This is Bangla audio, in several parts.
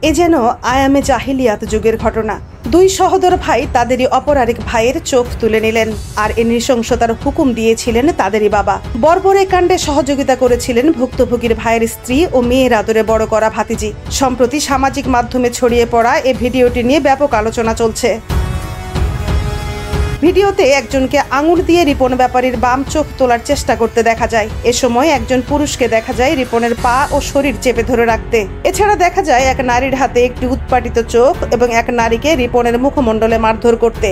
এ যেন আয়ামে জাহিলিয়াত যুগের ঘটনা। দুই সহোদর ভাই তাদেরই অপর আরেক ভাইয়ের চোখ তুলে নিলেন, আর এ নৃশংসতার হুকুম দিয়েছিলেন তাদেরই বাবা। বর্বর এ কাণ্ডে সহযোগিতা করেছিলেন ভুক্তভোগীর ভাইয়ের স্ত্রী ও মেয়ের আদরে বড় করা ভাতিজি। সম্প্রতি সামাজিক মাধ্যমে ছড়িয়ে পড়া এ ভিডিওটি নিয়ে ব্যাপক আলোচনা চলছে। ভিডিওতে একজনকে আঙুল দিয়ে রিপন ব্যাপারীর বাম চোখ তোলার চেষ্টা করতে দেখা যায়। এ সময় একজন পুরুষকে দেখা যায় রিপনের পা ও শরীর চেপে ধরে রাখতে। এছাড়া দেখা যায় এক নারীর হাতে একটি উৎপাটিত চোখ এবং এক নারীকে রিপনের মুখমণ্ডলে মারধর করতে।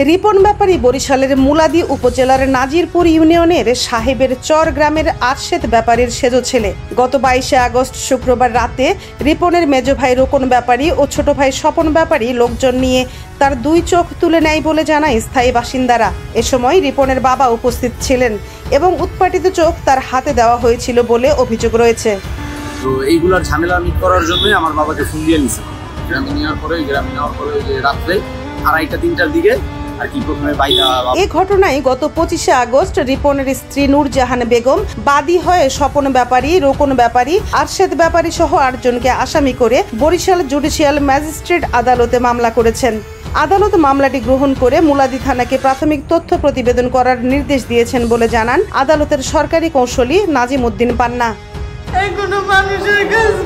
রিপন ব্যাপারী বরিশালের মুলাদি উপজেলার নাজিরপুর ইউনিয়নের সাহেবের চর গ্রামের আরশেদ ব্যাপারীর সেজো ছেলে। গত 22 আগস্ট শুক্রবার রাতে রিপনের মেজ ভাই রোকন ব্যাপারী ও ছোট ভাই স্বপন ব্যাপারী লোকজন নিয়ে তার দুই চোখ তুলে নেয় বলে জানায় স্থায়ী বাসিন্দারা। এ সময় রিপনের বাবা উপস্থিত ছিলেন এবং উৎপাটিত চোখ তার হাতে দেওয়া হয়েছিল বলে অভিযোগ রয়েছে। তো এইগুলোর ঝামেলা মিট করার জন্যই আমার বাবাকে ফোন দিয়ে নিছে। গ্রামে নেওয়ার পরে রাত্রে 2:30-3টার দিকে এ ঘটনায় গত 25 আগস্ট রিপনের স্ত্রী নূরজাহান বেগম বাদী হয়ে স্বপন ব্যাপারী, রোকন ব্যাপারী, আরশেদ ব্যাপারী সহ 8 জনকে আসামি করে বরিশাল জুডিশিয়াল ম্যাজিস্ট্রেট আদালতে মামলা করেছেন। আদালত মামলাটি গ্রহণ করে মুলাদি থানাকে প্রাথমিক তথ্য প্রতিবেদন করার নির্দেশ দিয়েছেন বলে জানান আদালতের সরকারি কৌঁসুলি নাজিম উদ্দিন পান্না।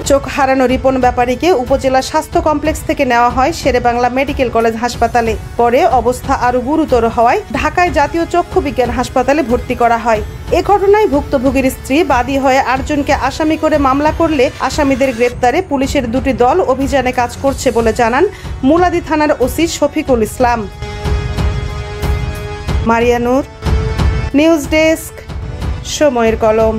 চোখ হারানো রিপন ব্যাপারীকে উপজেলা স্বাস্থ্য কমপ্লেক্স থেকে নেওয়া হয় শেরেবাংলা মেডিকেল কলেজ হাসপাতালে। পরে অবস্থা আরো গুরুতর হওয়ায় ঢাকায় জাতীয় চক্ষু বিজ্ঞান হাসপাতালে ভর্তি করা হয়। এ ঘটনায় ভুক্তভোগীর স্ত্রী বাদী হয়ে 8 জনকে আসামি করে মামলা করলে আসামিদের গ্রেপ্তারে পুলিশের 2টি দল অভিযানে কাজ করছে বলে জানান মুলাদি থানার ওসি শফিকুল ইসলাম। মারিয়া নূর, নিউজ ডেস্ক, সময়ের কলম।